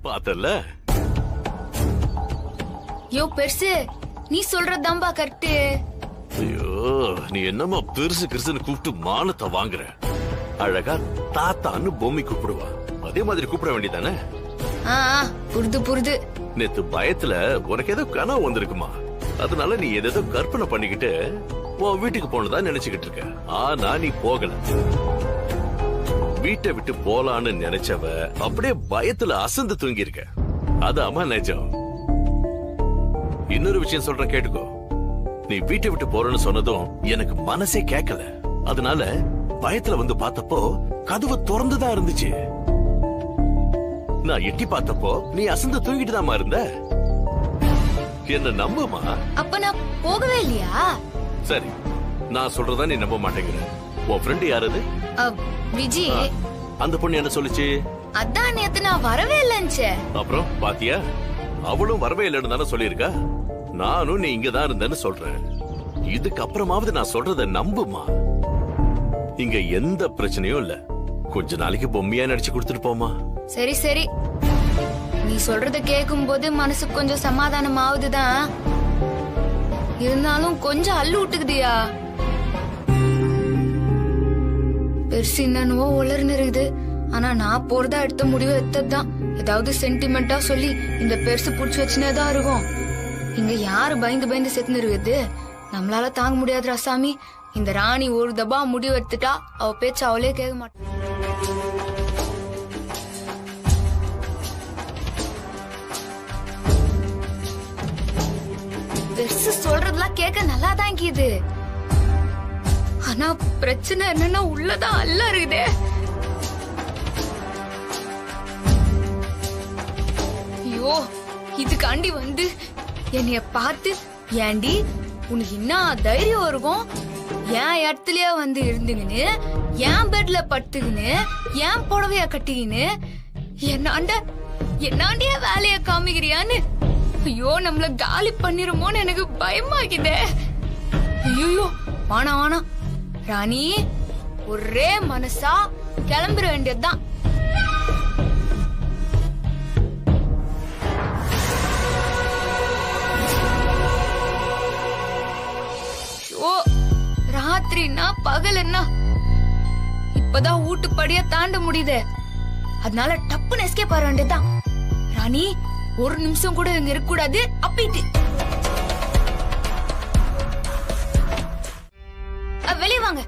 பார்த்தல. யோ பெருசு, நீ சொல்றதாம்பா கரெக்ட். ஐயோ, நீ என்னமா பெருசு கிருசுன்னு கூப்பிட்டு மானத்தை வாங்குற? அழகா தாத்தான்னு பொம்மி கூப்பிடுவா, அதே மாதிரி கூப்பிட வேண்டியதானே? புரிது புரிது. நேத்து பயத்துல உனக்கு ஏதோ கனவு வந்திருக்குமா, அதனால நீ ஏதோ கற்பனை பண்ணிக்கிட்டு உன் வீட்டுக்கு போனதா நினைச்சுக்கிட்டு இருக்க. ஆனா நீ போகல. வீட்டை விட்டு போலான்னு நினைச்சவ அப்படியே பயத்துல அசந்து தூங்கி இருக்க. அதாமா நிஜம். இன்னொரு விஷயம் சொல்றேன் கேட்டுக்கோ. நீ வீட்டை விட்டு போறேன்னு சொன்னதும் எனக்கு மனசே கேட்கல. அதனால பயத்துல வந்து பார்த்தப்போ கதவு திறந்துதான் இருந்துச்சு. நான் எட்டி பார்த்தப்போ நீ அசந்து தூங்கிட்டு தாமா இருந்த. என்ன நம்புமா? அப்ப நான் போகவே இல்லையா? சரி, நான் சொல்றதா நீ நம்ப மாட்டேங்கிற. உன் ஃப்ரெண்ட் யாரது? விஜி. அந்த பொண்ணு என்ன சொல்லுச்சு? அதான் நேத்து நான் வரவே இல்லைன்னு. அப்புறம் பாத்தியா, அவளும் வரவே இல்லைன்னு தானே சொல்லிருக்கா. நானும் நீ இங்கதான் இருந்தேன்னு சொல்றேன். இதுக்கு அப்புறமாவது நான் சொல்றத நம்புமா. இங்க எந்த பிரச்சனையும் இல்ல. கொஞ்ச நாளைக்கு பொம்மையா நடிச்சு கொடுத்துட்டு போமா. சரி சரி, நீ சொல்றத கேட்கும் போது மனசு கொஞ்சம் சமாதானம் ஆகுதுதான். இருந்தாலும் கொஞ்சம் அள்ளு விட்டுக்குதியா. பெருசு என்னவோ உளர்னு இருக்குது. ஆனா நான் போறதா எடுத்த முடிவு எடுத்ததுதான். ஏதாவது சென்டிமெண்டா சொல்லி இந்த பெருசு புடிச்சு வச்சுனேதான் இருக்கும். இங்க யாரு பயந்து பயந்து செத்துன்னு இருக்குது? நம்மளால தாங்க முடியாது ராசாமி. இந்த ராணி ஒரு தபா முடிவு எடுத்துட்டா அவ பேச்சு அவளே கேட்க மாட்டான். பெருசு சொல்றதெல்லாம் கேட்க நல்லா தான் இருக்குது. ஆனா பிரச்சனை என்னன்னா உள்ளதான் அல்ல இருக்குதே. ஐயோ, இதுக்காண்டி வந்து என்னைய பார்த்து, ஏண்டி உனக்கு என்ன தைரியம் இருக்கும், என் இடத்துலயே வந்து இருந்துங்கன்னு, என் பெட்ல படுத்துக்கின்னு, என் புடவைய கட்டிக்கின்னு என்னாண்டிய வேலைய காமிக்கிறியான்னு. ஐயோ, நம்மள காலி பண்ணிருமோன்னு எனக்கு பயமாக்குதே. ஐயோ, வானா வானா ராணி, ஒரே மனசா கிளம்பிட வேண்டியதுதான். ராத்திரினா பகலன்னா இப்பதான் வீட்டுப்படியா தாண்ட முடியுது. அதனால டப்புன்னு எஸ்கேப் ஆக வேண்டியதுதான். ராணி, ஒரு நிமிஷம் கூட இங்க இருக்க கூடாது. அப்பிட்டு வெளியே வாங்க.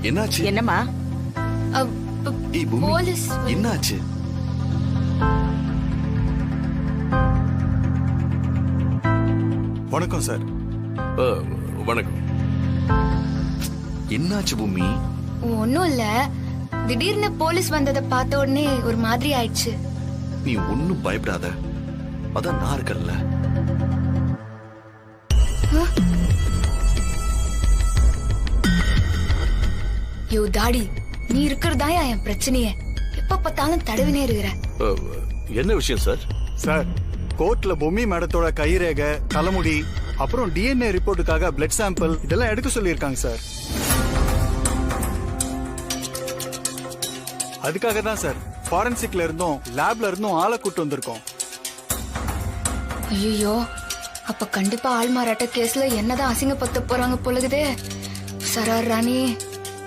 என்னாச்சு? என்னம்மா? போலீஸ். என்னாச்சு? வணக்கம் சார். வணக்கம். என்னாச்சு பூமி? ஒன்னும் இல்ல, திடீர்னு போலீஸ் வந்ததை பார்த்த உடனே ஒரு மாதிரி ஆயிடுச்சு. நீ ஒன்னும் பயப்படாத, அதான் நான் இருக்கல. யோ டாடி, நீ இருக்கிறதாயா என் பிரச்சனையே. எப்ப பார்த்தாலும் தடவினே இருக்கிற. என்ன விஷயம் சார்? சார், கோர்ட்ல பொம்மி மேடத்தோட கைரேகை, தலைமுடி, அப்புறம் டிஎன்ஏ ரிப்போர்ட்டுக்காக பிளட் சாம்பிள் இதெல்லாம் எடுக்க சொல்லியிருக்காங்க சார். அதுக்காக தான் சார் ஃபாரன்சிக்ல இருந்தும் லேப்ல இருந்தும் ஆளை கூட்டு வந்திருக்கோம். ஐயோ, அப்ப கண்டிப்பா ஆள்மாறாட்ட கேஸ்ல என்னதான் அசிங்கப்படுத்த போறாங்க போலகுதே. சரார் ராணி,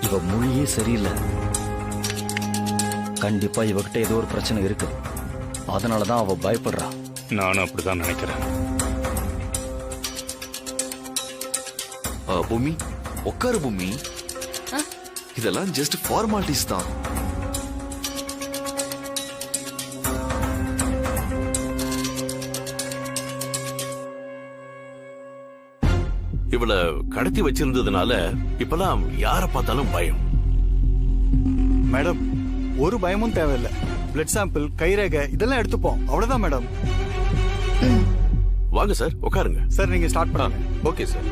இவ மொழியே சரியில்லை. கண்டிப்பா இவகிட்ட ஏதோ ஒரு பிரச்சனை இருக்கு. அதனாலதான் அவ பயப்படுறா. நானும் அப்படிதான் நினைக்கிறேன். பூமி, உட்காரு பூமி. இதெல்லாம் ஜஸ்ட் ஃபார்மாலிட்டிஸ் தான். இவள கடத்தி வச்சிருந்ததுனால இப்பெல்லாம் யார பார்த்தாலும் பயம். மேடம், ஒரு பயமும் தேவையில்லை. பிளட் சாம்பிள், கைரேகை இதெல்லாம் எடுத்துப்போம், அவ்வளவுதான் மேடம். வாங்க சார், உட்காருங்க. சார், நீங்க ஸ்டார்ட் பண்ணுங்க. Okay sir.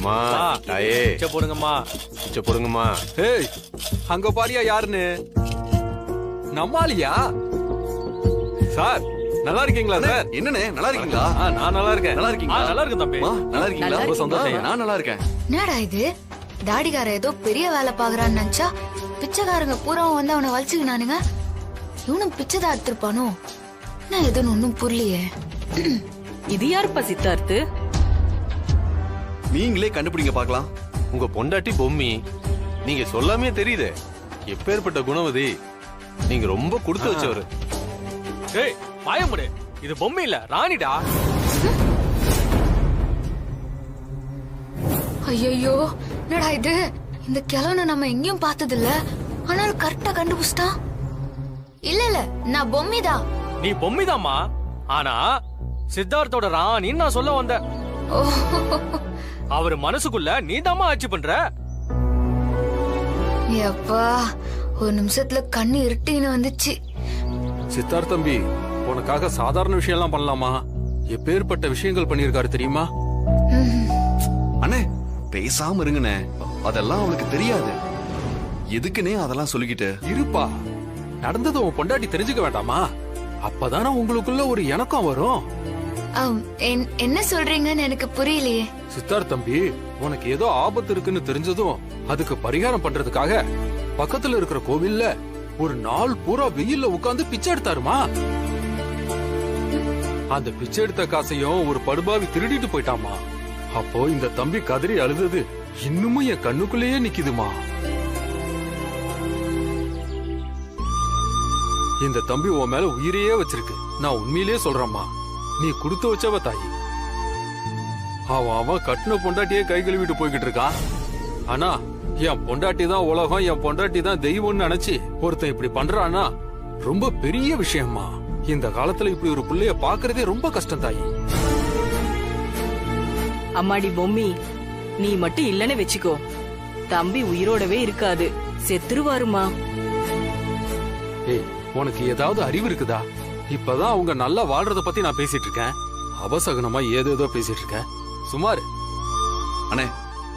அம்மா தாயே போடுங்கம்மா போடுங்கம்மா. ஏய் அங்க பாரியா யாருன்னு நம்மாலியா சார் நல்லா இருக்கீங்களா சார்? என்னண்ணே நல்லா இருக்கீங்களா? நான் நல்லா இருக்கேன். நல்லா இருக்கீங்களா? நல்லா இருக்கேன் தம்பி. அம்மா, நல்லா இருக்கீங்களா? நல்லா ரொம்ப சந்தோஷம். இருக்கேன். நான் நல்லா இருக்கேன். என்னடா இது தாடிகார ஏதோ பெரிய வேலை பாக்குறான்னு நினைச்சா பிச்சைக்காரங்க பூரா வந்து அவனை வலிச்சுக்கினானுங்க. இவனும் பிச்சைதான் எடுத்திருப்பானோ? நான் எதுன்னு ஒன்னும் புரியலையே. இது யாருப்பா சித்தார்த்து? நீங்களே கண்டுபிடிங்க பார்க்கலாம். உங்க பொண்டாட்டி பொம்மி. நீங்க சொல்லாமே தெரியுது. எப்பேற்பட்ட குணவதி. நீங்க ரொம்ப கொடுத்து வச்சவரு. ஏய் வாயமுடு, இது பொம்மை இல்ல ராணிடா. ஐயோ என்னடா இது, இந்த கிழவனை நம்ம எங்கேயும் பார்த்தது இல்ல, ஆனாலும் கரெக்டா கண்டுபிடிச்சிட்டான். இல்ல நான் பொம்மிதான். நீ பொம்மைதாம்மா, ஆனா சித்தார்த்தோட ராணின்னு நான் சொல்ல வந்தேன். ஓ, அவர் மனசுக்குள்ள நீதாம்மா ஆட்சி பண்ற. எப்பா ஒரு நிமிஷத்துல கண்ணு இருட்டின்னு வந்துச்சு. சித்தார்த் தம்பி, உனக்காக சாதாரண விஷயம் எல்லாம் பண்ணலாமா? எப்பேற்பட்ட விஷயங்கள் பண்ணிருக்காரு தெரியுமா? அண்ணே பேசாம இருங்கண்ணே, அதெல்லாம் அவளுக்கு தெரியாது. எதுக்குன்னே அதெல்லாம் சொல்லிக்கிட்டு இருப்பா, நடந்தது உன் பொண்டாட்டி தெரிஞ்சுக்க வேண்டாமா? அப்பதானே உங்களுக்குள்ள ஒரு இணக்கம் வரும். என்ன சொல்றீங்கன்னு எனக்கு புரியலையே. சித்தார்த் தம்பி, உனக்கு ஏதோ ஆபத்து இருக்குன்னு தெரிஞ்சதும் அதுக்கு பரிகாரம் பண்றதுக்காக பக்கத்துல இருக்கிற கோவில்ல ஒரு நாள் பூரா வெயில்ல உட்கார்ந்து பிச்சை எடுத்தாருமா. அந்த பிச்சை எடுத்த காசையும் ஒரு படுபாவி திருடிட்டு போயிட்டாமா. அப்போ இந்த தம்பி கதறி அழுதது இன்னமும் என் கண்ணுக்குள்ளேயே நிக்குதுமா. இந்த தம்பி உன் மேல உயிரையே வச்சிருக்கு. நான் உண்மையிலேயே சொல்றேம்மா, நீ கொடுத்து வச்சவ தாயி. அவன் கட்டின பொண்டாட்டியே கை கழுவிட்டு போய்கிட்டு இருக்கான். ஆனா என் பொண்டாட்டி தான் உலகம், என் பொண்டாட்டி தான் தெய்வம்னு நினைச்சு ஒருத்தன் இப்படி பண்றான்னா ரொம்ப பெரிய விஷயம்மா. இந்த காலத்துல இப்படி ஒரு பிள்ளைய பாக்குறதே ரொம்ப கஷ்டம் தாயி. அம்மாடி பொம்மி, நீ மட்டும் இல்லன்னு வெச்சுக்கோ, தம்பி உயிரோடவே இருக்காது, செத்துருவாருமா. ஏய், உனக்கு ஏதாவது அறிவு இருக்குதா? இப்பதான் அவங்க நல்லா வாழ்றத பத்தி நான் பேசிட்டு இருக்கேன். அவசகனமா ஏதேதோ பேசிட்டு இருக்கேன். சுமார். அண்ணே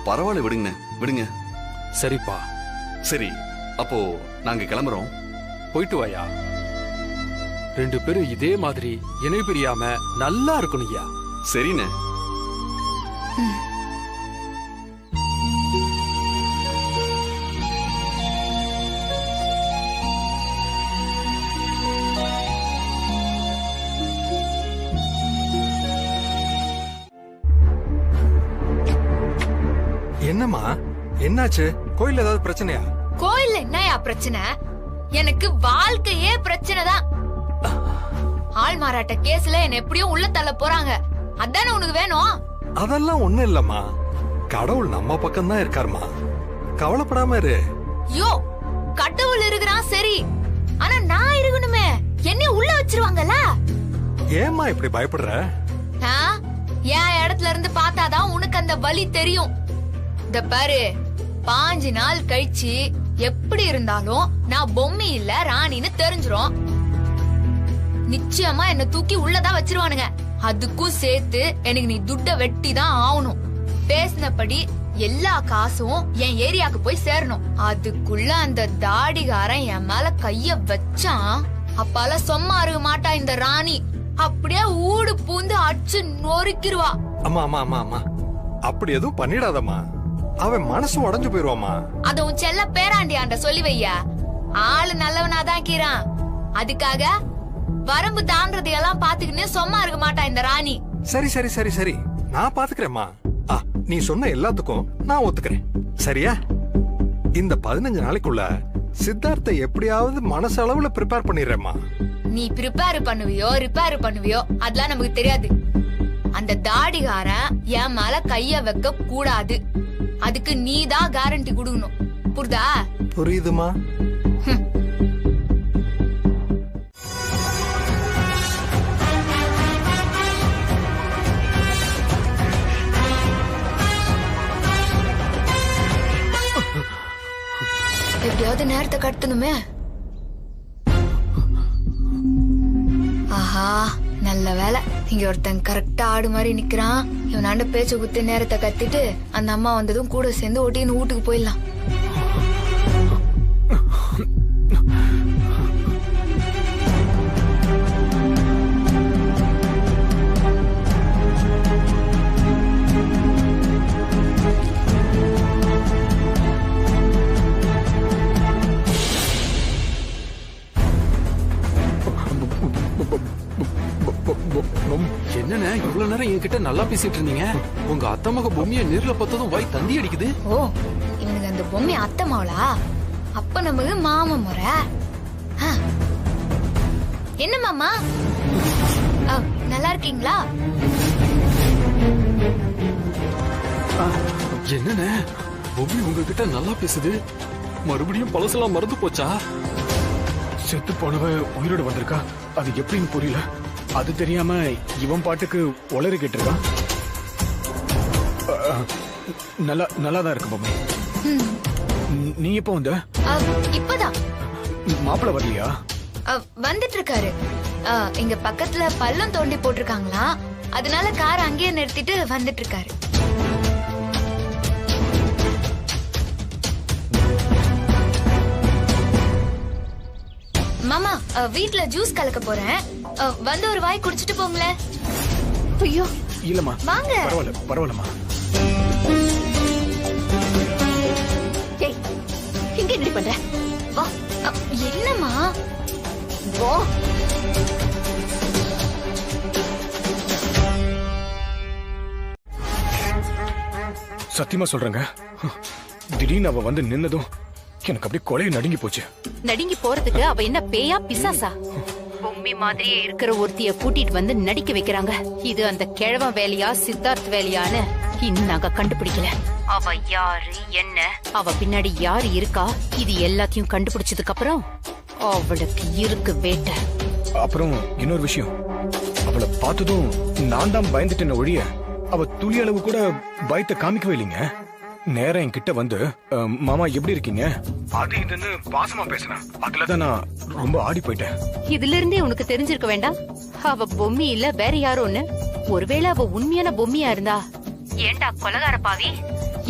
பரவாயில்ல, விடுங்க விடுங்க. சரிப்பா. சரி, அப்போ நாங்க கிளம்புறோம். போயிட்டு வாயா. 2 பேரும் இதே மாதிரி இணை பிரியாம நல்லா இருக்கணும்யா. சரிண்ணே. என்னம்மா என்னாச்சு? கோயில்ல ஏதாவது பிரச்சனையா? கோயில்ல என்னயா பிரச்சனை? எனக்கு வாழ்க்கையே பிரச்சனை தான். ஆள் மாறாட்ட கேஸ்ல என்ன எப்படியும் உள்ள தள்ள போறாங்க. அதானே உனக்கு வேணும்? அதெல்லாம் ஒண்ணும் இல்லம்மா, கடவுள் நம்ம பக்கம் தான் இருக்காருமா, கவலைப்படாம இரு. யோ, கடவுள் இருக்கிறான் சரி, ஆனா நான் இருக்கணுமே, என்ன உள்ள வச்சிருவாங்கல்ல. ஏம்மா இப்படி பயப்படுற? என் இடத்துல இருந்து பார்த்தாதான் உனக்கு அந்த வலி தெரியும். இந்த பாரு, 5 நாள் கழிச்சு எப்படி இருந்தாலும் நான் பொம்மை இல்ல ராணின்னு தெரிஞ்சிரும். நிச்சயமா என்ன தூக்கி உள்ளதான் வச்சிருவானுங்க. அதுக்கும் சேர்த்து எனக்கு நீ துட்ட வெட்டி தான் ஆகணும். பேசினபடி எல்லா காசும் என் ஏரியாக்கு போய் சேரணும். அதுக்குள்ள அந்த தாடிகாரன் என் மேல கைய வச்சான், அப்பால சும்மா இருக்க மாட்டா இந்த ராணி. அப்படியே ஊடு பூந்து அடிச்சு நொறுக்கிடுவா. அம்மா அம்மா அம்மா அம்மா, அப்படி எதுவும் பண்ணிடாதம்மா, அவன் மனசு உடைஞ்சு போயிருவாமா. அத உன் செல்ல பேராண்டியாண்ட சொல்லி வையா. ஆளு நல்லவனாதான் கீரான். அதுக்காக வரம்பு தாண்டறதையெல்லாம் பாத்துக்கின்னு சும்மா இருக்க மாட்டா இந்த ராணி. சரி சரி சரி சரி, நான் பாத்துக்கிறேம்மா. நீ சொன்ன எல்லாத்துக்கும் நான் ஒத்துக்கிறேன், சரியா? இந்த 15 நாளைக்குள்ள சித்தார்த்தை எப்படியாவது மனசளவுல ப்ரிப்பேர் பண்ணிடுறேம்மா. நீ ப்ரிப்பேர் பண்ணுவியோ ரிப்பேர் பண்ணுவியோ அதெல்லாம் நமக்கு தெரியாது. அந்த தாடிகாரன் என் மேல கைய வைக்க கூடாது. அதுக்கு நீ தான் கேரண்டி கொடுக்கணும். புரியுதா? புரியுதுமா. எப்படியாவது நேரத்தை கடத்தணுமே. ஆஹா, நல்ல வேலை. இங்க ஒருத்தன் கரெக்டா ஆடு மாதிரி நிக்கிறான். இவனாண்ட பேச்ச குத்தி நேரத்தை கத்திட்டு அந்த அம்மா வந்ததும் கூட சேர்ந்து ஓட்டின்னு வீட்டுக்கு போயிடலாம். என்னண்ணே இவ்வளவு நேரம் என்கிட்ட நல்லா பேசிட்டு இருந்தீங்க, உங்க அத்தை மக பொம்மைய நேர்ல பார்த்ததும் வாய் தந்தி அடிக்குது. ஓ, இவனுக்கு அந்த பொம்மை அத்தை மாவளா? அப்ப நமக்கு மாமா முறை. என்ன மாமா, நல்லா இருக்கீங்களா? என்னண்ணே பொம்மி உங்ககிட்ட நல்லா பேசுது, மறுபடியும் பழசெல்லாம் மறந்து போச்சா? செத்து போனவ உயிரோடு வந்திருக்கா, அது எப்படின்னு புரியல. அது தெரியாம இவன் பாட்டுக்கு உளறிக்கிட்டு இருக்கான். நல்லாதான் இருக்கு பொம்மை. நீ எப்போ வந்த? இப்பதான். மாப்பிள்ள வரலையா? வந்துட்டு இருக்காரு. இங்க பக்கத்துல பள்ளம் தோண்டி போட்டிருக்காங்களா, அதனால கார் அங்கேயே நிறுத்திட்டு வந்துட்டு இருக்காரு. மாமா, வீட்ல ஜூஸ் கலக்க போறேன், வந்து ஒரு வாய் குடிச்சிட்டு போங்களேன். ஐயோ இல்லம்மா, வாங்க. பரவாயில்லம்மா. இங்க என்ன பண்ற? வா. என்னம்மா? வா. சத்தியமா சொல்றேங்க, திடீர்னு அவ வந்து நின்னதும் எனக்கு அப்படியே கொலையை நடுங்கி போச்சு. நடுங்கி போறதுக்கு அவ என்ன பேயா பிசாசா? பொம்மி மாதிரியே இருக்கிற ஒருத்திய கூட்டிட்டு வந்து நடிக்க வைக்கிறாங்க. இது அந்த கிழவன் வேலையா சித்தார்த் வேலையான்னு இன்னும் நாங்க கண்டுபிடிக்கல. அவ யாரு, என்ன, அவ பின்னாடி யாரு இருக்கா, இது எல்லாத்தையும் கண்டுபிடிச்சதுக்கு அப்புறம் அவளுக்கு இருக்கு வேட்டை. அப்புறம் இன்னொரு விஷயம், அவளை பார்த்ததும் நான் தான் பயந்துட்டேன்னு ஒழிய அவ துளி அளவு கூட பயத்தை காமிக்கவே இல்லைங்க. நேரம் என்கிட்ட வந்து மாமா எப்படி இருக்கீங்க அது இதுன்னு பாசமா பேசினா, அதுலதான் நான் ரொம்ப ஆடி போயிட்டேன். இதுல இருந்தே உனக்கு தெரிஞ்சிருக்க வேண்டாம் அவ பொம்மி இல்ல வேற யாரோன்னு. ஒருவேளை அவ உண்மையான பொம்மியா இருந்தா, ஏண்டா கொலகார பாவி,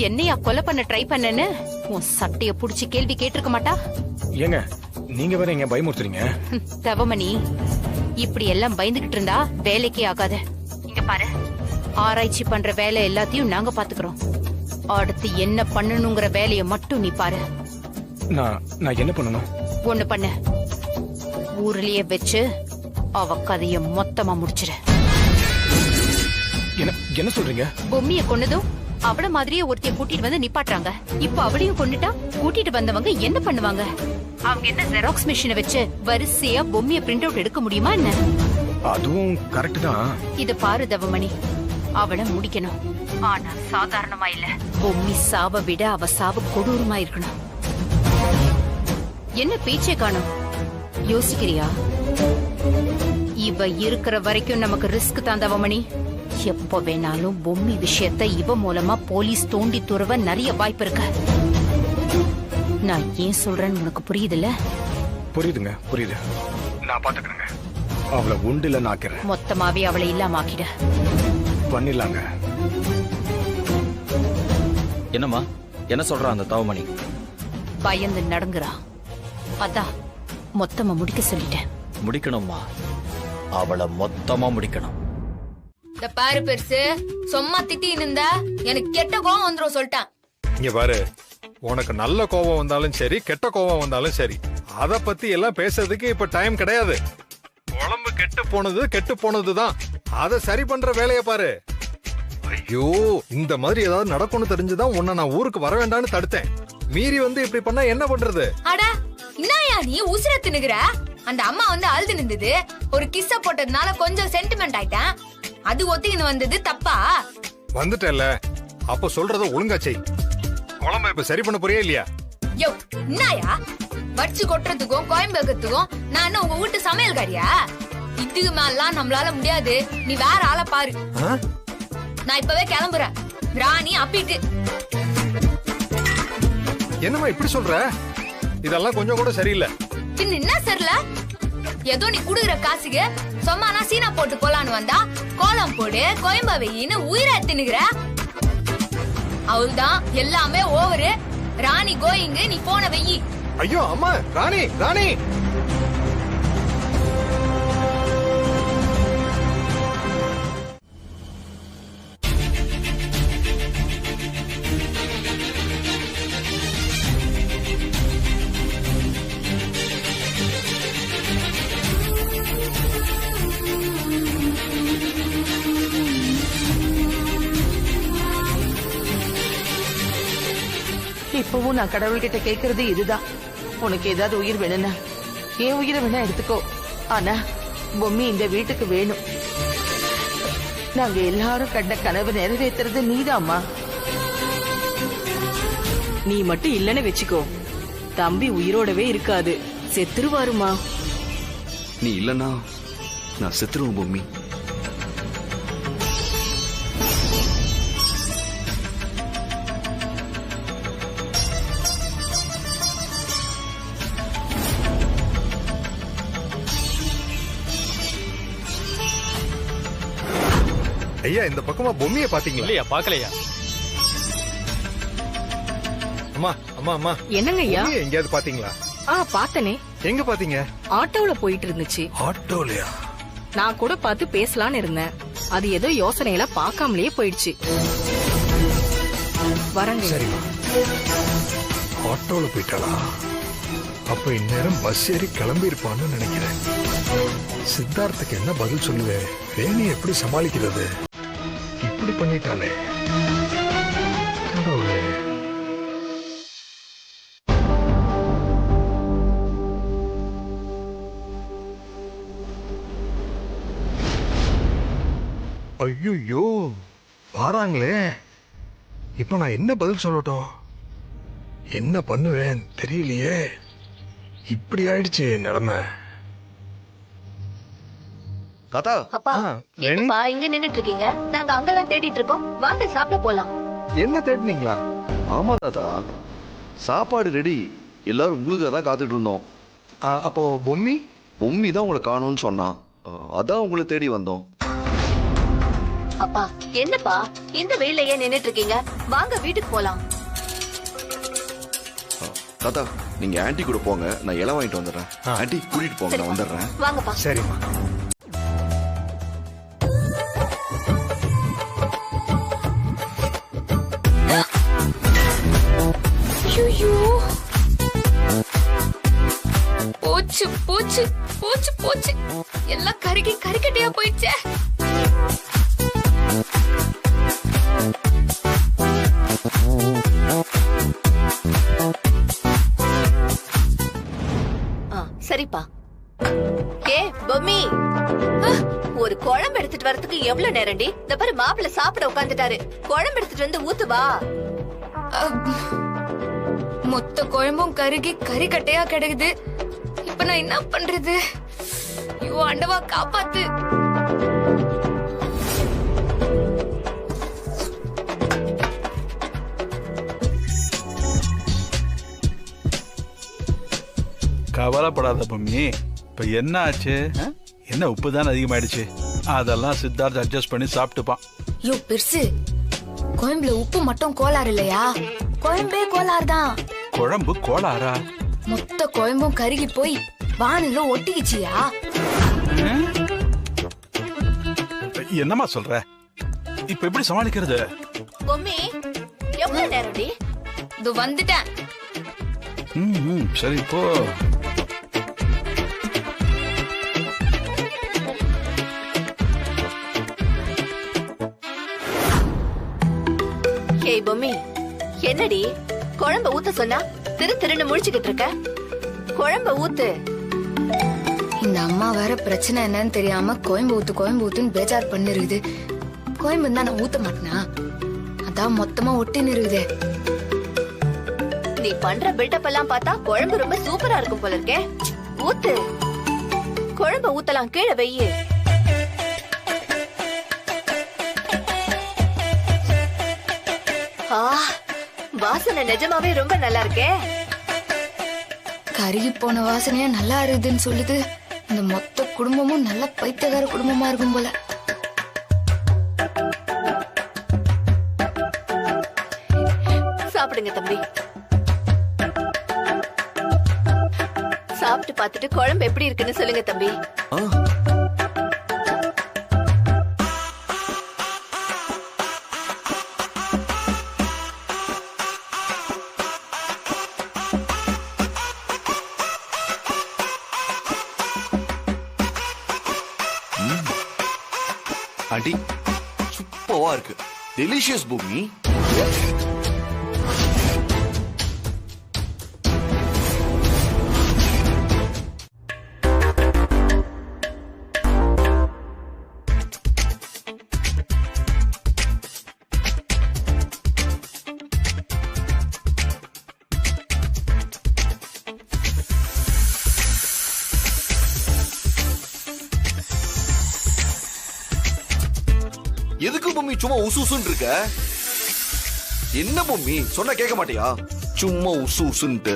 என்னையா கொலை பண்ண ட்ரை பண்ணன்னு உன் சட்டைய புடிச்சு கேள்வி கேட்டிருக்க மாட்டா? ஏங்க நீங்க வேற எங்க பயமுறுத்துறீங்க? தவமணி, இப்படி எல்லாம் பயந்துகிட்டு இருந்தா வேலைக்கே ஆகாத. இங்க பாரு, ஆராய்ச்சி பண்ற வேலை எல்லாத்தையும் நாங்க பாத்துக்கிறோம். அடுத்து என்ன பண்ணணுங்கிற வேலைய மட்டும் நீ பாரு. நான் என்ன பண்ணணும்? ஒண்ணு பண்ண, ஊர்லயே வச்சு அவ கதைய மொத்தமா முடிச்சிரு. என்ன சொல்றீங்க? பொம்மிய கொன்னதும் அவள மாதிரியே ஒருத்தைய கூட்டிட்டு வந்து நிப்பாட்டுறாங்க. இப்ப அவளையும் கொண்டுட்டா கூட்டிட்டு வந்தவங்க என்ன பண்ணுவாங்க? அவங்க என்ன ஜெராக்ஸ் மிஷினை வச்சு வரிசையா பொம்மிய பிரிண்ட் அவுட் எடுக்க முடியுமா என்ன? அதுவும் கரெக்ட் தான். இத பாரு தவமணி, அவளை முடிக்கணும். ஆனா சாதாரணமா இல்ல. பொம்மி சாவ விட அவ சாவ கொடூரமா இருக்கணும். என்ன பேச்சே காணும்? யோசிக்கிறியா? இவ இருக்கிற வரைக்கும் நமக்கு ரிஸ்க் தான் தவமணி. எப்ப வேணாலும் பொம்மி விஷயத்த இவ மூலமா போலீஸ் தோண்டி துறவ நிறைய வாய்ப்பு இருக்கு. நான் ஏன் சொல்றேன்னு உனக்கு புரியுதுல்ல? புரியுதுங்க, புரியுது. நான் பாத்துக்கிறேங்க. அவளை உண்டுல நாக்கிறேன். மொத்தமாவே அவளை இல்லாம ஆக்கிட பண்ணிடலாங்க. என்னம்மா, என்ன சொல்றான் அந்த தவமணி? பயந்து நடங்குறா. அதான் மொத்தமா முடிக்க சொல்லிட்டேன். முடிக்கணும்மா, அவளை மொத்தமா முடிக்கணும். இந்த பாரு பெருசு, சும்மா திட்டி இருந்தா எனக்கு கெட்ட கோவம் வந்துரும் சொல்லிட்டேன். இங்க பாரு, உனக்கு நல்ல கோவம் வந்தாலும் சரி, கெட்ட கோவம் வந்தாலும் சரி, அத பத்தி எல்லாம் பேசுறதுக்கு இப்ப டைம் கிடையாது. உடம்பு கெட்டு போனதுதான். அத சரி பண்ற வேலைய பாரு. ஐயோ, இந்த மாதிரி ஏதாவது நடக்கும்னு தெரிஞ்சுதான் உன்னை நான் ஊருக்கு வர வேண்டாம்னு தடுத்தேன். மீறி வந்து இப்படி பண்ணா என்ன பண்றது? அட என்னயா நீ உசுர தினுகிற? அந்த அம்மா வந்து அழுது நின்றது, ஒரு கிஸ்ஸ போட்டதுனால கொஞ்சம் சென்டிமெண்ட் ஆயிட்டேன். அது ஒத்திக்கின்னு வந்தது தப்பா? வந்துட்டல, அப்ப சொல்றத ஒழுங்கா செய். குழம்பு இப்ப சரி பண்ண போறியா இல்லையா? யோ என்னயா வடிச்சு கொட்டுறதுக்கும் கோயம்பேக்கத்துக்கும் நான் என்ன உங்க வீட்டு சமையல்காரியா? இதுக்கு மேலாம் நம்மளால முடியாது. நீ வேற ஆளை பாரு. நான் இப்பவே கிளம்புறேன். ராணி அப்பிட்டு. என்னம்மா இப்படி சொல்ற? இதெல்லாம் கொஞ்சம் கூட சரியில்லை. பின்ன என்ன சரியில்ல? ஏதோ நீ குடுக்குற காசுக்கு சொம்மானா சீனா போட்டு போலான்னு வந்தா கோலம் போடு கோயம்பா வெயின்னு உயிரை தின்னுகிற. அவள்தான் எல்லாமே ஓவரு. ராணி கோயிங்கு, நீ போன வெயி. ஐயோ அம்மா, ராணி ராணி. இப்பவும் நான் கடவுள்கிட்ட கேக்குறது இதுதான். உனக்கு ஏதாவது உயிர் வேணும்னா என் உயிரை வேணா எடுத்துக்கோ. ஆனா பொம்மி இந்த வீட்டுக்கு வேணும். நாங்க எல்லாரும் கண்ட கனவு நிறைவேற்றுறது நீதாம்மா. நீ மட்டும் இல்லன்னு வெச்சுக்கோ, தம்பி உயிரோடவே இருக்காது, செத்துருவாருமா. நீ இல்லனா நான் செத்துருவேன் பொம்மி. ஐயா, இந்த பக்கமா பொம்மியை பாத்தீங்களா? இல்லையா, பாக்கலையா. அம்மா அம்மா அம்மா, என்னங்க ஐயா? எங்கேயாவது பாத்தீங்களா? பாத்தனே. எங்க பாத்தீங்க? ஆட்டோல போயிட்டு இருந்துச்சு. ஆட்டோலயா? நான் கூட பார்த்து பேசலான்னு இருந்தேன். அது ஏதோ யோசனையில பாக்காமலேயே போயிடுச்சு. வரங்க. சரிம்மா. ஆட்டோல போயிட்டாளா? அப்ப இந்நேரம் பஸ் ஏறி கிளம்பி இருப்பான்னு நினைக்கிறேன். சித்தார்த்துக்கு என்ன பதில் சொல்லுவேன்? வேணி எப்படி சமாளிக்கிறது? இப்படி பண்ணிட்டானே. கடவுளே. ஐயோ, வாராங்களே. இப்ப நான் என்ன பதில் சொல்லட்டும்? என்ன பண்ணுவேன் தெரியலையே. இப்படி ஆயிடுச்சு நிலைமை. தாத்தா. அப்பா, என்னப்பா இங்க நின்னுட்டு இருக்கீங்க? நாங்க அங்கதான் தேடிட்டு இருக்கோம். வாங்க சாப்பிட போலாம். என்ன தேடினீங்களா? ஆமா தாத்தா, சாப்பாடு ரெடி. எல்லாரும் உங்களுக்கு தான் காத்துட்டு இருந்தோம். அப்போ பொம்மி? பொம்மி தான் உங்களை காணும்னு சொன்னான். அதான் உங்களை தேடி வந்தோம். அப்பா, என்னப்பா இந்த வெயிலையே நின்னுட்டு இருக்கீங்க? வாங்க வீட்டுக்கு போலாம். தாத்தா, நீங்க ஆன்ட்டி கூட போங்க, நான் இலை வாங்கிட்டு வந்துடுறேன். ஆன்ட்டி கூட்டிட்டு போங்க, நான் வந்துடுறேன். வாங்கப்பா. சரிம்மா. போச்சு போச்சு போச்சு போச்சு, எல்லாம் கருகி கறிக்கட்டையா போயிடுச்சே. சரிப்பா. ஏ பொம்மி, ஒரு குழம்பு எடுத்துட்டு வரதுக்கு எவ்வளவு நேரம்டி? இந்த பாரு, மாப்பிள்ள சாப்பிட உட்காந்துட்டாரு. குழம்பு எடுத்துட்டு வந்து ஊத்துவா. மொத்த குழம்பும் கருகி கறிக்கட்டையா கிடக்குது. இப்ப நான் என்ன பண்றது? ஐயோ ஆண்டவா, காப்பாத்து. கவலைப்படாத பொம்மி. இப்ப என்ன ஆச்சு? என்ன உப்பு தான் அதிகமாயிடுச்சு. அதெல்லாம் சித்தார்த் அட்ஜஸ்ட் பண்ணி சாப்பிட்டுப்பான். யோ பெருசு, குழம்புல உப்பு மட்டும் கோளாறு இல்லையா? குழம்பே கோளாறு தான். குழம்பு கோளாறா? மொத்த குழம்பும் கருகி போய் வானில ஒட்டிக்கிச்சியா? என்னமா சொல்ற? இப்ப எப்படி சமாளிக்கிறது? பொம்மி, எவ்வளவு நேரம்டி? இது வந்துட்டேன். சரி போ. ஏய் பொம்மி, என்னடி குழம்ப ஊத்த சொன்னா திரு திருன்னு முழிச்சுக்கிட்டு இருக்க? குழம்ப ஊத்து. இந்த அம்மா வேற பிரச்சனை என்னன்னு தெரியாம கோயம்பு ஊத்துன்னு பேஜார் பண்ணிருக்குது. கோயம்பு இருந்தா நான் ஊத்த மாட்டேனா? அதான் மொத்தமா ஒட்டின்னு இருக்குதே. நீ பண்ற பில்டப் எல்லாம் பார்த்தா குழம்பு ரொம்ப சூப்பரா இருக்கும் போல இருக்கே. ஊத்து. குழம்ப ஊத்தலாம், கீழே வெய்யு. வாசனை நிஜமாவே ரொம்ப நல்லா இருக்கே. கருகி போன வாசனையா நல்லா இருக்குதுன்னு சொல்லுது. இந்த மொத்த குடும்பமும் நல்ல பைத்தியக்கார குடும்பமா இருக்கும் போல. சாப்பிடுங்க தம்பி. சாப்பிட்டு பார்த்துட்டு குழம்பு எப்படி இருக்குன்னு சொல்லுங்க தம்பி. ஆண்டி சூப்பரா இருக்கு. டெலிஷியஸ் பூமி. எதுக்கு பூமி சும்மா உசுசுன்னு இருக்க? என்ன பூமி சொன்னா கேட்க மாட்டியா? சும்மா உசுசுன்ட்டு.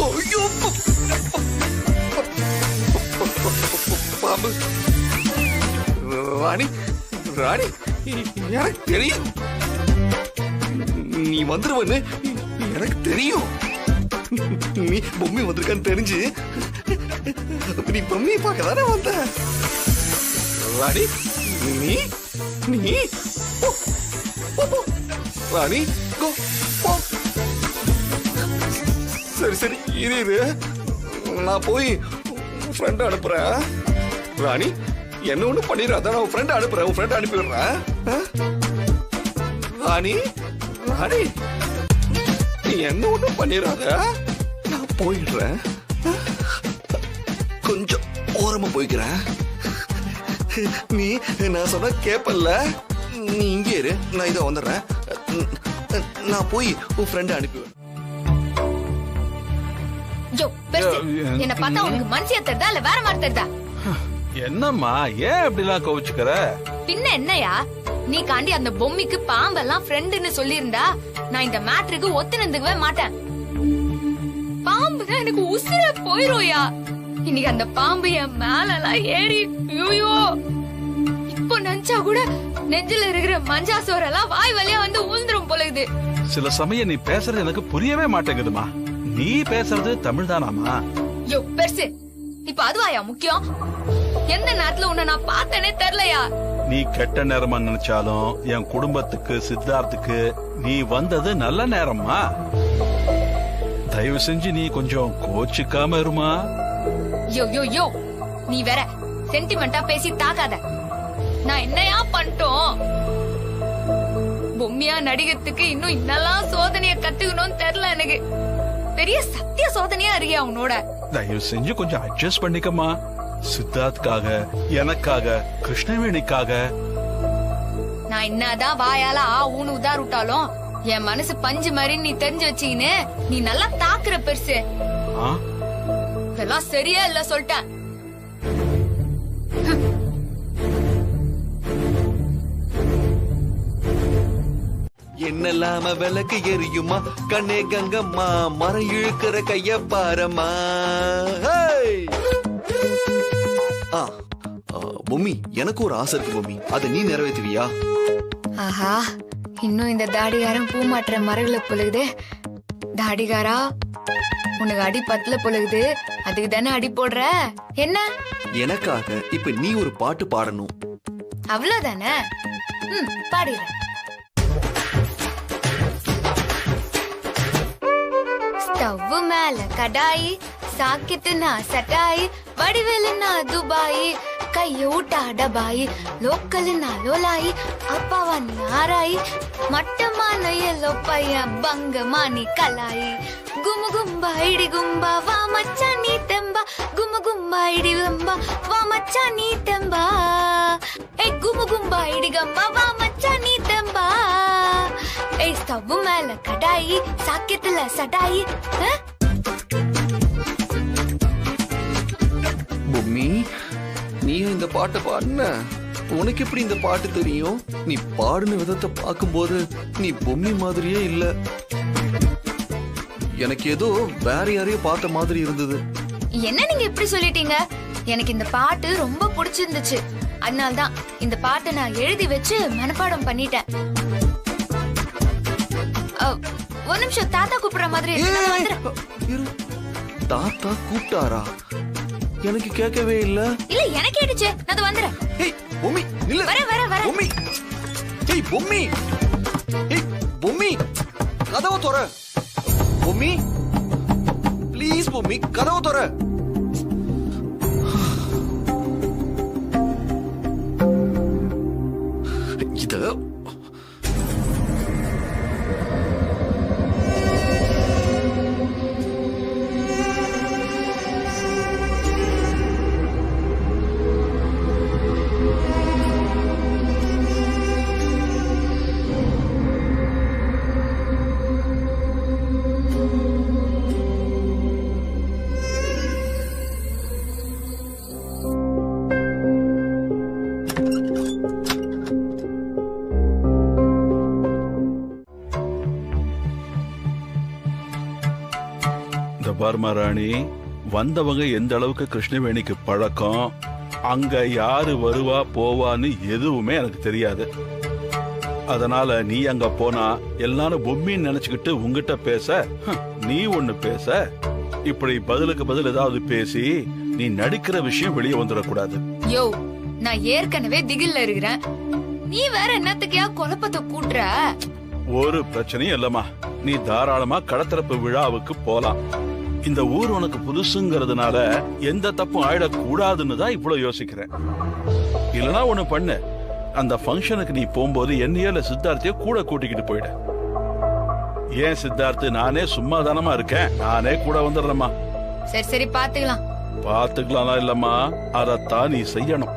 ஐயோ பாம்பு. ராணி ராணி எனக்கு தெரியும் நீ வந்துருவன்னு. எனக்கு தெரியும் நீ பொம்மி வந்திருக்கான்னு தெரிஞ்சு நீ பொம்மியை பார்க்க தானே வந்த. ராணி நீ நீ ராணி சரி சரி இரு நான் போய் ஃப்ரெண்ட் அனுப்புறேன். ராணி என்ன ஒண்ணு பண்ணிடுறேன். நான் ஃப்ரெண்ட் அனுப்புறேன். உன் ஃப்ரெண்ட் அனுப்பி விடுறேன். ராணி ராணி நீ என்ன ஒண்ணு பண்ணிடாத. நான் போயிடுறேன். கொஞ்சம் ஓரமா போய்க்கிறேன். நீ நான் சொன்ன கேப்பல்ல. நீ இங்கே இரு. நான் இதை வந்துடுறேன். நான் போய் உன் ஃப்ரெண்ட் அனுப்பிடுவேன். என்ன பார்த்தா உனக்கு மனசியா தெரிதா இல்ல வேற மாதிரி தெரிதா? என்னம்மா ஏன் அப்படிலாம் கோவிச்சுக்கிற? பின்ன என்னையா நீ காண்டி அந்த பொம்மிக்கு பாம்பெல்லாம் ஃப்ரெண்டுன்னு சொல்லியிருந்தா நான் இந்த மேட்ருக்கு ஒத்துனதுக்கவே மாட்டேன். பாம்புதான் எனக்கு உசுர போயிரோயா. இன்னைக்கு அந்த பாம்பு என் மேலலாம் ஏறி ஐயோ இப்போ நினைச்சா கூட நெஞ்சில இருக்கிற மஞ்சா சோரெல்லாம் வாய் வழியா வந்து ஊழ்ந்துரும் போல இது. சில சமயம் நீ பேசுறது எனக்கு புரியவே மாட்டேங்குதுமா. நீ பேசுறது தமிழ் தானாமா? யோ பெருசு இப்ப அதுவாயா முக்கியம்? எந்த நேரத்துல உன்னை நான் பார்த்தேனே தெரியலையா? நீ கெட்ட நேரமா நினைச்சாலும் என் குடும்பத்துக்கு சித்தார்த்துக்கு நீ வந்தது நல்ல நேரமா. தயவு செஞ்சு நீ கொஞ்சம் கோச்சிக்காம இருமா. யோ யோ யோ நீ வேற சென்டிமெண்டா பேசி தாக்காத. நான் என்னையா பண்ணிட்டோம்? பொம்மியா நடிகத்துக்கு இன்னும் இன்னெல்லாம் சோதனைய கத்துக்கணும்னு தெரியல எனக்கு. பெரிய சத்திய சோதனையா இருக்கியா உன்னோட? தயவு செஞ்சு கொஞ்சம் அட்ஜஸ்ட் பண்ணிக்கமா. சித்தார்த்துக்காக, எனக்காக, கிருஷ்ணவேணிக்காக. நான் என்னதான் வாயால ஊனு உதார் விட்டாலும் என் மனசு பஞ்சு மாதிரி நீ தெரிஞ்சு வச்சீங்கன்னு நீ நல்லா தாக்குற பெருசு. இதெல்லாம் சரியா இல்ல சொல்லிட்டேன். என்னெல்லாம விளக்கு எரியுமா கண்ணே கங்கம்மா மரம் இழுக்கிற கைய பாரம்மா. பொம்மி எனக்கு ஒரு ஆசை இருக்கு பொம்மி. அதை நீ நிறைவேற்றுவியா? ஆஹா இன்னும் இந்த தாடிகாரன் பூ மாற்ற மரங்கள பொழுகுது. தாடிகாரா உனக்கு அடி பத்தல பொழுகுது. அதுக்கு தானே அடி போடுற. என்ன எனக்காக இப்ப நீ ஒரு பாட்டு பாடணும். அவ்வளவுதானே? பாடிடுறேன். ஸ்டவ் மேல கடாயி சாக்கிட்டுனா சட்டாயி வடிவேலுனா துபாயி கையூட்டா டபாயி லோக்கலுனா லோலாயி அப்பாவா நாராயி மட்டமான எல்லோ பையன் பங்கமானி கலாயி குமு கும்பா இடி கும்பா வா மச்சா நீ தெம்பா குமு கும்பா இடி வெம்பா வா மச்சா நீ தெம்பா ஏ குமு கும்பா இடி கம்பா வா மச்சா நீ தெம்பா ஏ ஸ்டவ் மேல கடாயி சாக்கியத்துல சடாயி. பொம்மி நீயும் இந்த பாட்டை பாடுன. உனக்கு எப்படி இந்த பாட்டு தெரியும்? நீ பாடுன விதத்தை பார்க்கும்போது நீ பொம்மி மாதிரியே இல்ல. எனக்கு ஏதோ வேற யாரையும் பார்த்த மாதிரி இருந்தது. என்ன நீங்க இப்படி சொல்லிட்டீங்க? எனக்கு இந்த பாட்டு ரொம்ப பிடிச்சிருந்துச்சு. அதனால்தான் இந்த பாட்டை நான் எழுதி வச்சு மனப்பாடம் பண்ணிட்டேன். ஒரு நிமிஷம், தாத்தா கூப்பிடுற மாதிரி தாத்தா கூப்பிட்டாரா? எனக்கு கேட்கவே இல்ல. இல்ல எனக்கு கேட்டுச்சு. நான் வந்துறேன். ஏய் பொம்மி நில்லு. வர பொம்மி. ஏய் பொம்மி. ஏய் பொம்மி, கதவை தொற. பொம்மி ப்ளீஸ் பொம்மி, கதவை தொற. இது பர்மா ராணி, வந்தவங்க எந்த அளவுக்கு கிருஷ்ணவேணிக்கு பழக்கம், அங்க யாரு வருவா போவான்னு எதுவுமே எனக்கு தெரியாது. அதனால நீ அங்க போனா எல்லாரும் பொம்மின்னு நினைச்சுக்கிட்டு உங்ககிட்ட பேச, நீ ஒண்ணு பேச, இப்படி பதிலுக்கு பதில் ஏதாவது பேசி நீ நடிக்கிற விஷயம் வெளியே வந்துடக்கூடாது. யோ, நான் ஏற்கனவே திகில்ல இருக்கிறேன். நீ வேற என்னத்துக்கியா குழப்பத்தை கூட்டுற? ஒரு பிரச்சனையும் இல்லம்மா, நீ தாராளமா கடத்தரப்பு விழாவுக்கு போலாம். இந்த ஊர் உனக்கு புதுசுங்கிறதுனால எந்த தப்பும் ஆயிடக்கூடாதுன்னு தான் இவ்வளவு யோசிக்கிறேன். இல்லனா ஒண்ணு பண்ணு, அந்த ஃபங்க்ஷனுக்கு நீ போகும்போது என்னையோ இல்ல சித்தார்த்தையோ கூட கூட்டிக்கிட்டு போயிடு. ஏன் சித்தார்த்து, நானே சும்மா தானமா இருக்கேன், நானே கூட வந்துடுறேம்மா. சரி சரி, பாத்துக்கலாம். பாத்துக்கலாம் இல்லம்மா, அதத்தான் நீ செய்யணும்.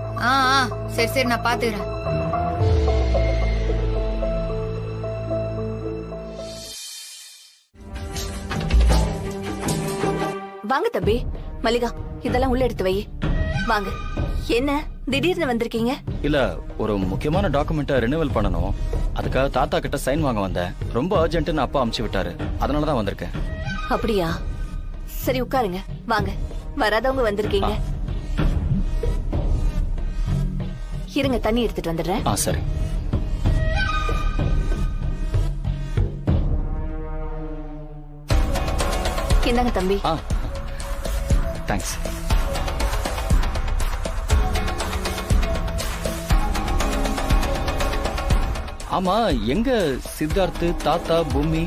சரி சரி, நான் பாத்துக்கிறேன். வாங்க தம்பி. மல்லிகா, இதெல்லாம் உள்ள எடுத்து வை. வாங்க. என்ன திடீர்னு வந்திருக்கீங்க? இல்ல, ஒரு முக்கியமான டாக்குமெண்ட்டை ரினிவல் பண்ணணும். அதுக்காக தாத்தா கிட்ட சைன் வாங்க வந்தேன். ரொம்ப அர்ஜென்ட்னு அப்பா அனுப்பிச்சு விட்டாரு, அதனாலதான் வந்திருக்கேன். அப்படியா? சரி உட்காருங்க. வாங்க. வராதவங்க வந்திருக்கீங்க. இருங்க, தண்ணி எடுத்துட்டு வந்துடுறேன். சரி. இந்தாங்க தம்பி. தேங்க்ஸ். ஆமா, எங்க சித்தார்த்து, தாத்தா, பூமி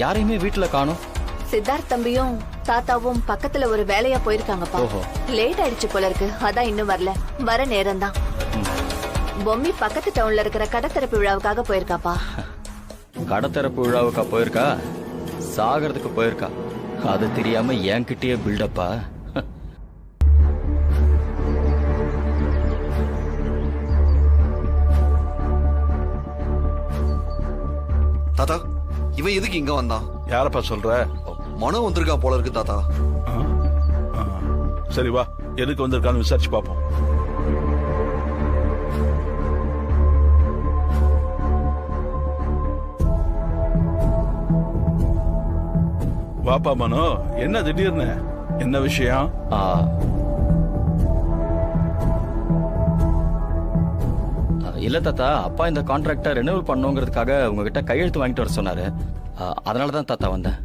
யாரையுமே வீட்டுல காணோம். சித்தார்த் தம்பியும் தாத்தாவும் பக்கத்துல ஒரு வேலையா போயிருக்காங்கப்பா. லேட் ஆயிடுச்சு போல இருக்கு, அதான் இன்னும் வரல. வர நேரம் தான். பொம்மி பக்கத்து டவுன்ல இருக்கிற கடத்தரப்பு விழாவுக்காக போயிருக்காப்பா. கடத்தரப்பு விழாவுக்கா போயிருக்கா? சாகிறதுக்கு போயிருக்கா? அது தெரியாம என்கிட்டயே பில்டப்பா. தாத்தா, இவன் எதுக்கு இங்க வந்தான்? யாரப்பா சொல்ற? மனோ வந்திருக்கான் போல இருக்கு தாத்தா. சரி வா, எதுக்கு வந்திருக்கான்னு விசாரிச்சு பாப்போம். வாப்பா மனோ, என்ன திடீர்னு, என்ன விஷயம்? இல்ல தாத்தா, அப்பா இந்த கான்ட்ராக்டை ரெனிவல் பண்ணுங்கிறதுக்காக உங்ககிட்ட கையெழுத்து வாங்கிட்டு வர சொன்னாரு. அதனாலதான் தாத்தா வந்தேன்.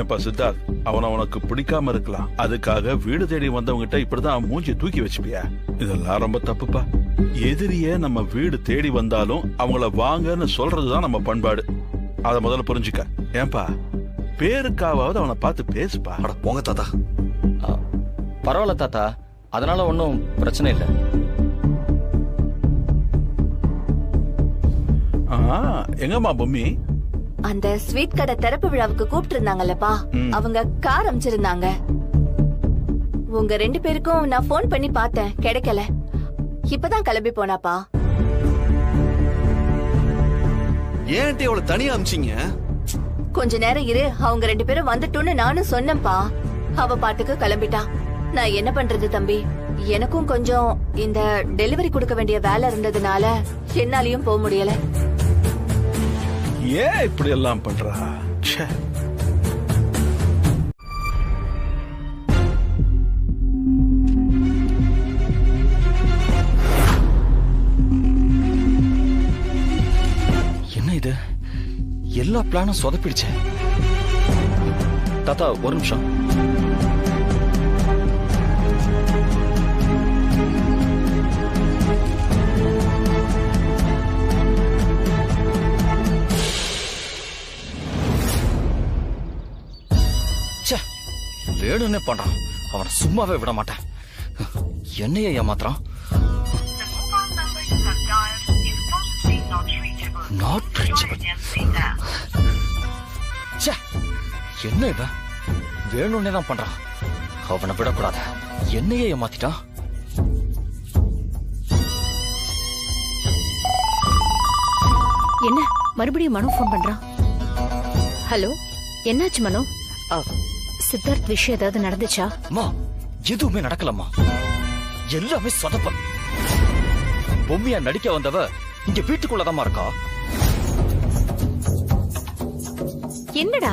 ஏப்பா சித்தார்த், அவனை உனக்கு பிடிக்காம இருக்கலாம், அதுக்காக வீடு தேடி வந்தவங்கிட்ட இப்படிதான் மூஞ்சி தூக்கி வச்சுப்பியா? இதெல்லாம் ரொம்ப தப்புப்பா. எதிரியே நம்ம வீடு தேடி வந்தாலும் அவங்கள வாங்கன்னு சொல்றதுதான் நம்ம பண்பாடு. அத முதல்ல புரிஞ்சுக்க. ஏன்பா, பேருக்காவது அவனை பார்த்து பேசுப்பா. போங்க தாத்தா. பரவாயில்ல தாத்தா, அதனால ஒன்னும் பிரச்சனை இல்லை. எங்கம்மா பொம்மி? அந்த ஸ்வீட் கடை திறப்பு விழாவுக்கு கூப்பிட்டு இருந்தாங்கல்லப்பா, அவங்க கார் அமைச்சிருந்தாங்க. உங்க 2 பேருக்கும் நான் போன் பண்ணி பார்த்தேன், கிடைக்கல. இப்பதான் கிளம்பி போனாப்பா. ஏன் அவளை தனியா அமிச்சிங்க? கொஞ்ச நேரம் இரு, அவங்க 2 பேரும் வந்துட்டோன்னு நானும் சொன்னேன்ப்பா. அவ பாட்டுக்கு கிளம்பிட்டா. நான் என்ன பண்றது தம்பி? எனக்கும் கொஞ்சம் இந்த டெலிவரி கொடுக்க வேண்டிய வேலை இருந்ததுனால என்னாலயும் போக முடியல. ஏன் இப்படி எல்லாம் பண்றா? ச்சே. என்ன இது? எல்லா பிளானும் சொதப்பிடுச்சு. தாத்தா ஒரு நிமிஷம். வேணும்னே பண்றான். அவனை சும்மாவே விட மாட்டேன். என்னைய ஏமாத்துறான். Not reachable. என்ன இவன் வேணும்னே தான் பண்றான். அவனை விடக்கூடாது. என்னையே ஏமாத்திட்டான். என்ன மறுபடியும் மனோ போன் பண்றான்? ஹலோ, என்னாச்சு மனோ? சித்தார்த் விஷயம் ஏதாவது நடந்துச்சா? அம்மா, எதுவுமே நடக்கலம்மா. எல்லாமே சொதப்பல். பொம்மையா நடிக்க வந்தவ இங்க வீட்டுக்குள்ளதாம்மா இருக்கா. என்னடா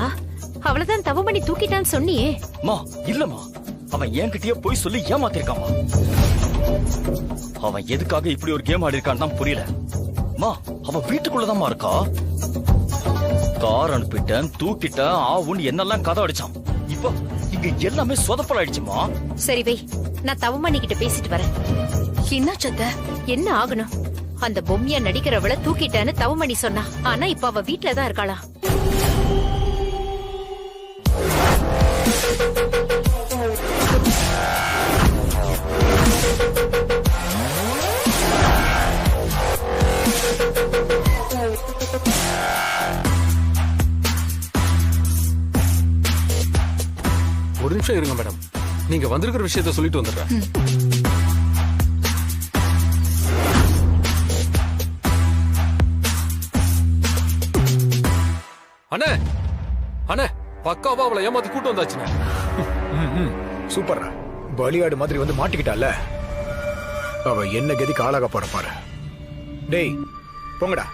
அவளதான் தவம் பண்ணி தூக்கிட்டான்னு சொன்னியே? மா இல்லம்மா, அவன் என்கிட்டயே போய் சொல்லி ஏமாத்திருக்காமா. அவன் எதுக்காக இப்படி ஒரு கேம் ஆடி இருக்கான்னு தான் புரியல. மா, அவன் வீட்டுக்குள்ளதாம்மா இருக்கா. கார் அனுப்பிட்டேன், தூக்கிட்டேன், ஆவுன்னு என்னெல்லாம் கதை அடிச்சான். இப்போ இங்க எல்லாமே சொதப்பல் ஆயிடுச்சுமா. சரி வை, நான் தவம் பண்ணிக்கிட்ட பேசிட்டு வரேன். என்ன சத்த? என்ன ஆகணும்? அந்த பொம்மையா நடிக்கிறவள தூக்கிட்டேன்னு தவம் பண்ணி சொன்னா. ஆனா இப்ப அவ வீட்டுலதான் இருக்காளா? ஒரு நிமிஷம் இருங்க மேடம், நீங்க வந்திருக்கிற விஷயத்த சொல்லிட்டு வந்துடுறேன். அண்ணே அண்ணே, பக்காவா அவளை ஏமாத்தி கூட்டு வந்தாச்சுண்ணே. சூப்பர். பலியாடு மாதிரி வந்து மாட்டிக்கிட்டால. அவ என்ன கதிக்கு ஆளாக போற பாரு. டேய் போங்கடா,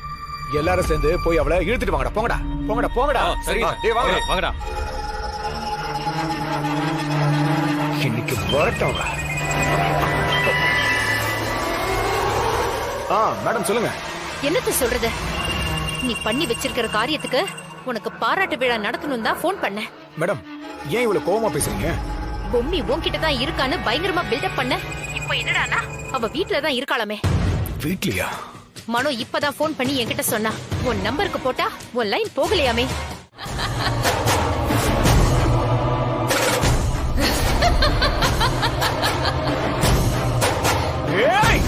எல்லாரும் சேர்ந்து போய் அவளை இழுத்துட்டு வாங்கடா. போங்கடா போங்கடா போங்கடா. சரி டேய் வாங்கடா வாங்கடா. இன்னைக்கு வரட்டும். மேடம் சொல்லுங்க. என்னத்த சொல்றது? நீ பண்ணி வச்சிருக்கிற காரியத்துக்கு உனக்கு பாராட்டு விழா நடத்தணும் தான் போன் பண்ண. மேடம் ஏன் இவ்வளவு கோவமா பேசுறீங்க? பொம்மி உன்கிட்ட தான் இருக்கான்னு பயங்கரமா பில்டப் பண்ண. இப்ப என்னடானா அவ வீட்டுல தான் இருக்காளாமே. வீட்லயா? மனோ இப்பதான் போன் பண்ணி என்கிட்ட சொன்னா. உன் நம்பருக்கு போட்டா உன் லைன் போகலையாமே. ஏய்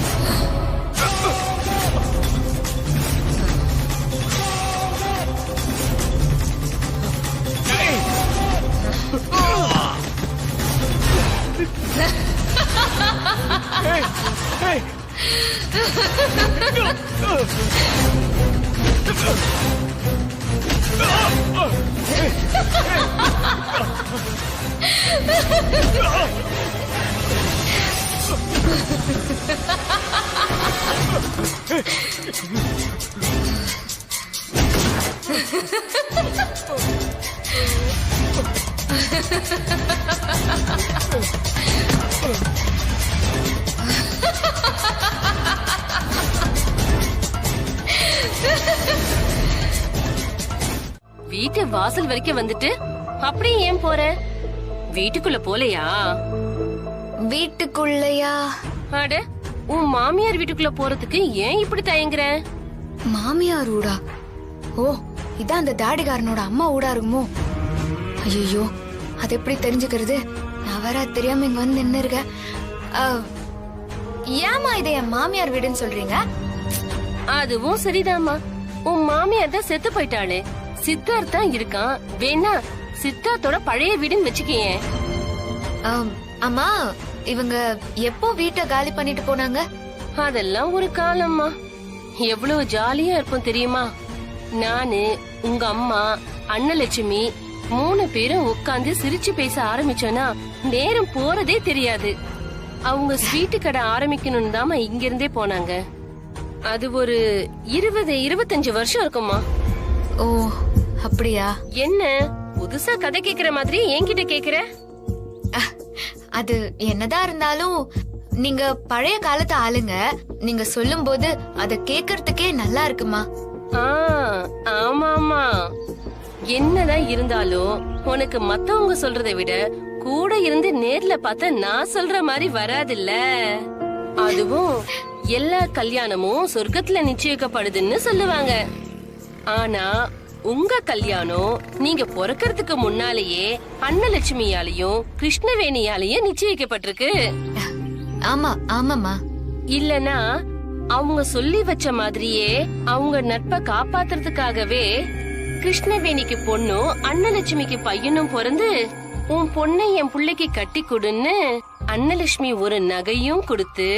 வீட்டு வாசல் வரைக்கும் வந்துட்டு அப்படியே ஏன் போற? வீட்டுக்குள்ள போலையா? வீட்டுக்குள்ளயா? அட, உன் மாமியார் வீட்டுக்குள்ள போறதுக்கு ஏன் இப்படி தயங்குற? மாமியார் ஊடா? ஓ, இதான் அந்த தாடிகாரனோட அம்மா ஊடா இருக்குமோ? ஐயோ, அது எப்படி தெரிஞ்சுக்கிறது? நான் வேற தெரியாம இங்க வந்து நின்னு இருக்கேன். ஏமா இதை என் மாமியார் வீடுன்னு சொல்றீங்க? அதுவும் சரிதாம்மா. உன் மாமியார் தான் செத்து போயிட்டாளே, சித்தார்த் தான் இருக்கான். வேணா சித்தார்த்தோட பழைய வீடுன்னு வச்சுக்கேன். அம்மா, இவங்க எப்போ வீட்டை காலி பண்ணிட்டு போனாங்க? அதெல்லாம் ஒரு காலம்மா. எவ்வளவு ஜாலியா இருக்கும் தெரியுமா? நானு, உங்க அம்மா, அண்ணலட்சுமி, 3 பேரும் உட்கார்ந்து சிரிச்சு பேச ஆரம்பிச்சோன்னா நேரம் போறதே தெரியாது. அவங்க ஸ்வீட்டு கடை ஆரம்பிக்கணும்னு தாமா இங்க இருந்தே போனாங்க. அது ஒரு 20-25 வருஷம் இருக்குமா. ஓ அப்படியா? என்ன புதுசா கதை கேக்குற மாதிரி என்கிட்ட கேக்குற? அது என்னதான் இருந்தாலும் நீங்க பழைய காலத்து ஆளுங்க. நீங்க சொல்லும் போது அத கேக்குறதுக்கே நல்லா இருக்குமா. ஆமா, என்னதான் இருந்தாலும் உனக்கு மத்தவங்க சொல்றதை விட கூட இருந்து நேர்ல பார்த்தா நான் சொல்ற மாதிரி வராதுல்ல. அதுவும் எல்லா கல்யாணமும் சொர்க்கத்துல நிச்சயிக்கப்படுதுன்னு சொல்லுவாங்க. ஆனா உங்க கல்யாணம் நீங்க பிறக்கிறதுக்கு முன்னாலேயே அன்னலட்சுமியாலையும் கிருஷ்ணவேணியாலையும் நிச்சயிக்கப்பட்டிருக்கு. ஆமா ஆமாமா. இல்லனா அவங்க சொல்லி வச்ச மாதிரியே அவங்க நட்பை காப்பாத்துறதுக்காகவே கிருஷ்ணவேணிக்கு பொண்ணும் அன்னலட்சுமிக்கு பையனும் பிறந்து உன் பொண்ணை என் பிள்ளைக்கு கட்டி கொடுன்னு அன்னலட்சுமி ஒரு நகையும் கொடுத்து,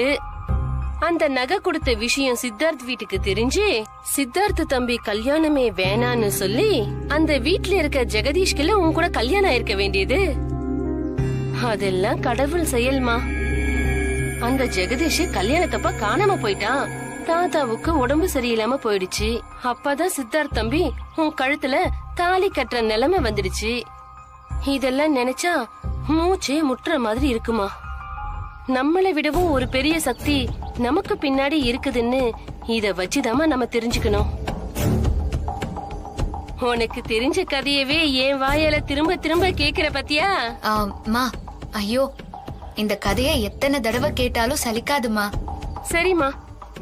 அந்த நகை கொடுத்த விஷயம் சித்தார்த் வீட்டுக்கு தெரிஞ்சு சித்தார்த் தம்பி கல்யாணமே வேணான்னு சொல்லி அந்த வீட்ல இருக்க ஜெகதீஷ்குல உன் கூட கல்யாணம் இருக்க வேண்டியது. அதெல்லாம் கடவுள் செயல்மா. அந்த ஜெகதீஷ் கல்யாணத்தப்ப காணாம போயிட்டான். தாத்தாவுக்கு உடம்பு சரியில்லாம போயிடுச்சு. அப்பதான் சித்தார்த் தம்பி உன் கழுத்துல தாலி கட்டுற நிலைமை வந்துடுச்சு. இதெல்லாம் நினைச்சா மூச்சே முட்டுற மாதிரி இருக்குமா. நம்மளை விடவும் ஒரு பெரிய சக்தி நமக்கு பின்னாடி இருக்குதுன்னு இத வச்சுதாமா நம்ம தெரிஞ்சுக்கணும். உனக்கு தெரிஞ்ச கதையவே என் வாயால திரும்ப திரும்ப கேக்குற பத்தியா? ஐயோ, இந்த கதையை எத்தனை தடவை கேட்டாலும் சலிக்காதுமா. சரிம்மா,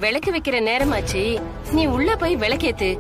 விளக்கு வைக்கிற நேரமாச்சு. நீ உள்ள போய் விளக்கேத்து.